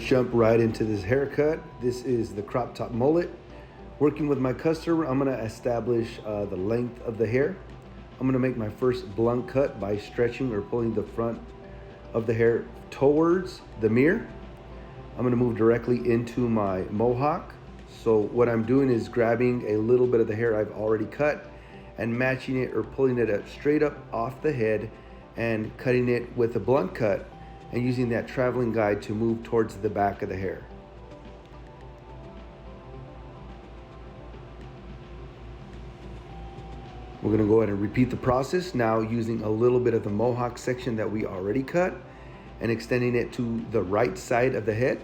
jump right into this haircut. This is the crop top mullet. Working with my customer, I'm gonna establish the length of the hair. I'm gonna make my first blunt cut by stretching or pulling the front of the hair towards the mirror. I'm gonna move directly into my mohawk. So what I'm doing is grabbing a little bit of the hair I've already cut and matching it or pulling it up straight up off the head and cutting it with a blunt cut and using that traveling guide to move towards the back of the hair. We're gonna go ahead and repeat the process now using a little bit of the mohawk section that we already cut and extending it to the right side of the head.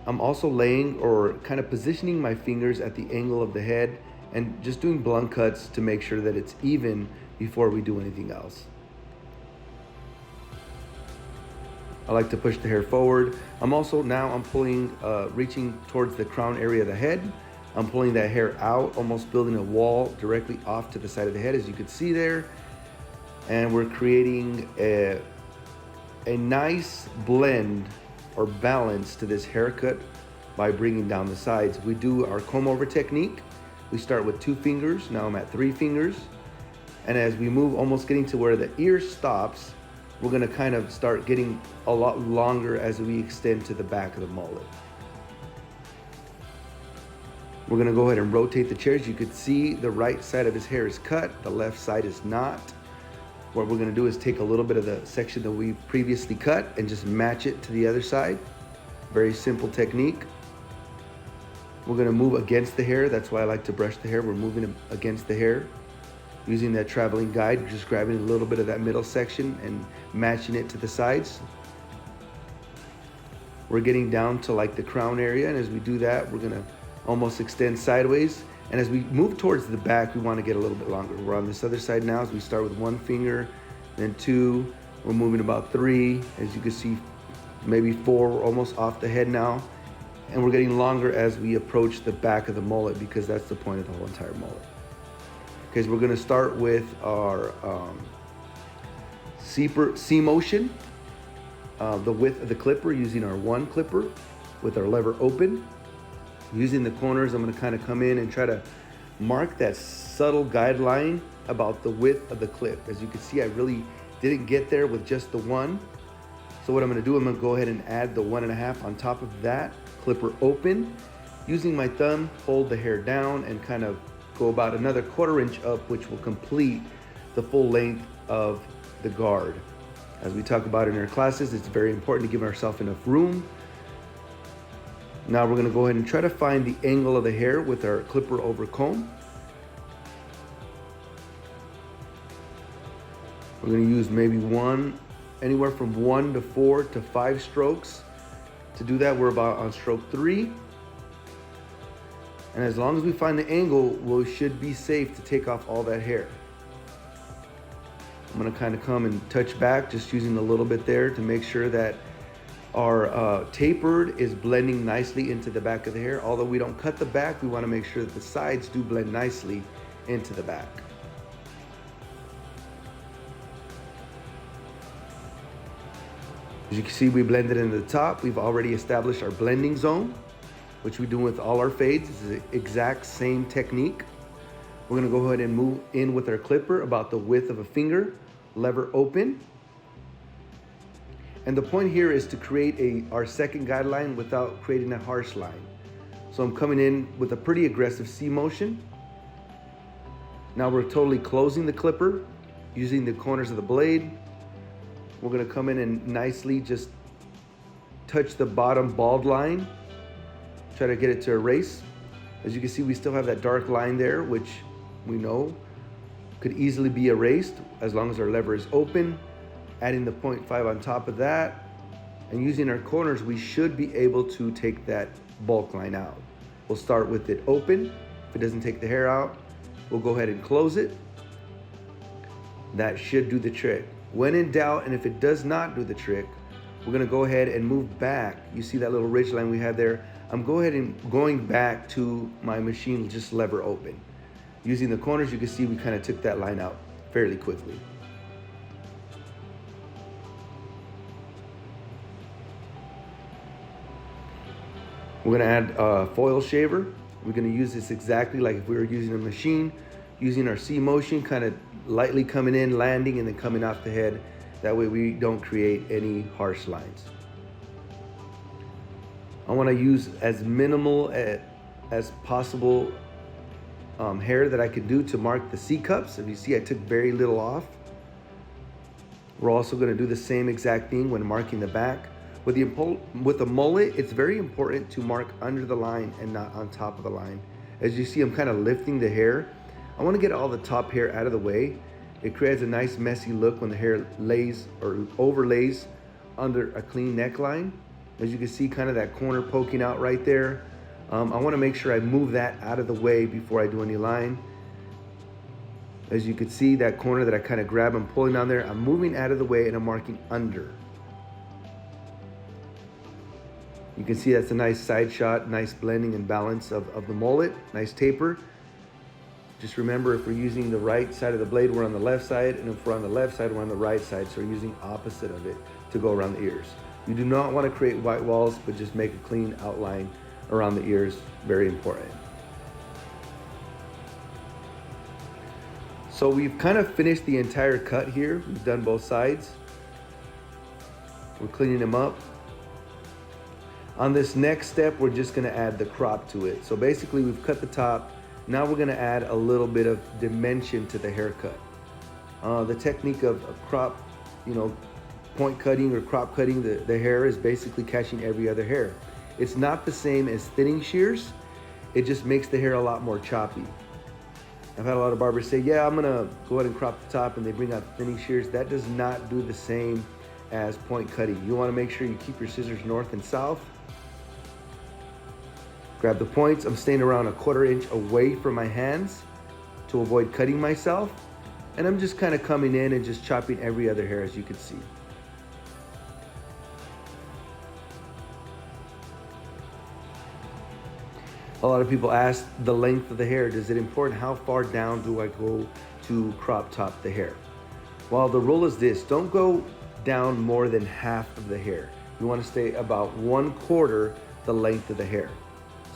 I'm also laying or kind of positioning my fingers at the angle of the head and just doing blunt cuts to make sure that it's even before we do anything else. I like to push the hair forward. I'm pulling, reaching towards the crown area of the head. I'm pulling that hair out, almost building a wall directly off to the side of the head, as you can see there. And we're creating a nice blend or balance to this haircut by bringing down the sides. We do our comb over technique. We start with 2 fingers. Now I'm at 3 fingers. And as we move, almost getting to where the ear stops, we're gonna kind of start getting a lot longer as we extend to the back of the mullet. We're gonna go ahead and rotate the chair. As you can see, the right side of his hair is cut, the left side is not. What we're gonna do is take a little bit of the section that we previously cut and just match it to the other side. Very simple technique. We're gonna move against the hair. That's why I like to brush the hair. We're moving against the hair. Using that traveling guide, just grabbing a little bit of that middle section and matching it to the sides. We're getting down to like the crown area, and as we do that, we're gonna almost extend sideways. And as we move towards the back, we wanna get a little bit longer. We're on this other side now, as we start with 1 finger, then 2, we're moving about 3, as you can see, maybe 4, we're almost off the head now. And we're getting longer as we approach the back of the mullet, because that's the point of the whole entire mullet. Okay, so we're gonna start with our C motion, the width of the clipper, using our 1 clipper with our lever open. Using the corners, I'm gonna kind of come in and try to mark that subtle guideline about the width of the clip. As you can see, I really didn't get there with just the 1. So what I'm gonna do, I'm gonna go ahead and add the 1.5 on top of that, clipper open. Using my thumb, hold the hair down and kind of go about another 1/4 inch up, which will complete the full length of the guard. As we talk about in our classes, it's very important to give ourselves enough room. Now we're gonna go ahead and try to find the angle of the hair with our clipper over comb. We're gonna use maybe anywhere from 1 to 4 to 5 strokes. To do that, we're about on stroke 3. And as long as we find the angle, we should be safe to take off all that hair. I'm gonna kind of come and touch back, just using a little bit there to make sure that our tapered is blending nicely into the back of the hair. Although we don't cut the back, we wanna make sure that the sides do blend nicely into the back. As you can see, we blended into the top. We've already established our blending zone, which we do with all our fades. It's the exact same technique. We're gonna go ahead and move in with our clipper about the width of a finger, lever open. And the point here is to create our second guideline without creating a harsh line. So I'm coming in with a pretty aggressive C motion. Now we're totally closing the clipper using the corners of the blade. We're gonna come in and nicely just touch the bottom bald line. Try to get it to erase. As you can see, we still have that dark line there, which we know could easily be erased as long as our lever is open. Adding the 0.5 on top of that, and using our corners, we should be able to take that bulk line out. We'll start with it open. If it doesn't take the hair out, we'll go ahead and close it. That should do the trick. When in doubt, and if it does not do the trick, we're gonna go ahead and move back. You see that little ridge line we had there? I'm going back to my machine, just lever open. Using the corners, you can see we kind of took that line out fairly quickly. We're gonna add a foil shaver. We're gonna use this exactly like if we were using a machine, using our C motion, kind of lightly coming in, landing, and then coming off the head. That way we don't create any harsh lines. I wanna use as minimal as possible hair that I can do to mark the C cups. If you see, I took very little off. We're also gonna do the same exact thing when marking the back. With the mullet, it's very important to mark under the line and not on top of the line. As you see, I'm kind of lifting the hair. I want to get all the top hair out of the way. It creates a nice messy look when the hair lays or overlays under a clean neckline. As you can see, kind of that corner poking out right there. I want to make sure I move that out of the way before I do any line. As you can see, that corner that I kind of grab and pulling on there, I'm moving out of the way and I'm marking under. You can see that's a nice side shot, nice blending and balance of the mullet, nice taper. Just remember, if we're using the right side of the blade, we're on the left side, and if we're on the left side, we're on the right side, so we're using opposite of it to go around the ears. You do not want to create white walls, but just make a clean outline around the ears, very important. So we've kind of finished the entire cut here. We've done both sides. We're cleaning them up. On this next step, we're just gonna add the crop to it. So basically we've cut the top. Now we're gonna add a little bit of dimension to the haircut. The technique of crop, point cutting or crop cutting the hair is basically catching every other hair. It's not the same as thinning shears. It just makes the hair a lot more choppy. I've had a lot of barbers say, yeah, I'm gonna go ahead and crop the top, and they bring out thinning shears. That does not do the same as point cutting. You wanna make sure you keep your scissors north and south. Grab the points. I'm staying around a 1/4 inch away from my hands to avoid cutting myself. And I'm just kind of coming in and just chopping every other hair, as you can see. A lot of people ask the length of the hair. Is it important? How far down do I go to crop top the hair? Well, the rule is this: don't go down more than half of the hair. You want to stay about 1/4 the length of the hair.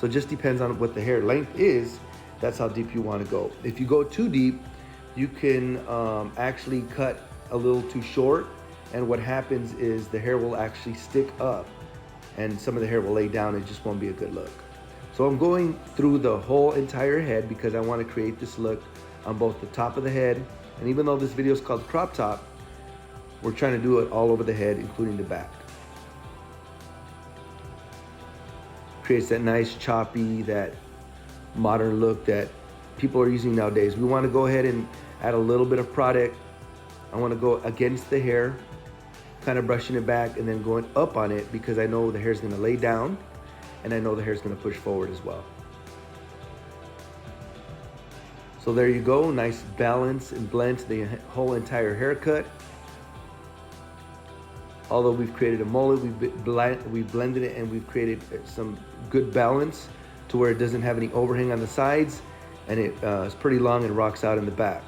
So it just depends on what the hair length is. That's how deep you want to go. If you go too deep, you can actually cut a little too short, and what happens is the hair will actually stick up and some of the hair will lay down. It just won't be a good look. So I'm going through the whole entire head because I want to create this look on both the top of the head, and even though this video is called crop top, we're trying to do it all over the head, including the back. Creates that nice choppy, that modern look that people are using nowadays. We want to go ahead and add a little bit of product. I want to go against the hair, kind of brushing it back and then going up on it, because I know the hair is going to lay down and I know the hair is going to push forward as well. So there you go, nice balance and blend to the whole entire haircut. Although we've created a mullet, we've blended it and we've created some good balance to where it doesn't have any overhang on the sides, and it's pretty long and rocks out in the back.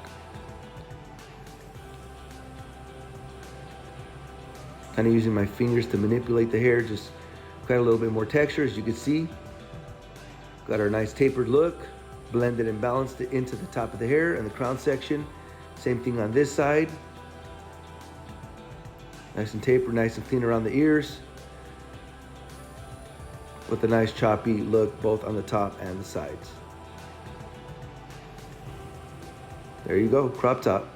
Kind of using my fingers to manipulate the hair, just got a little bit more texture, as you can see. Got our nice tapered look, blended and balanced it into the top of the hair and the crown section. Same thing on this side. Nice and tapered, nice and clean around the ears, with a nice choppy look both on the top and the sides. There you go, crop top.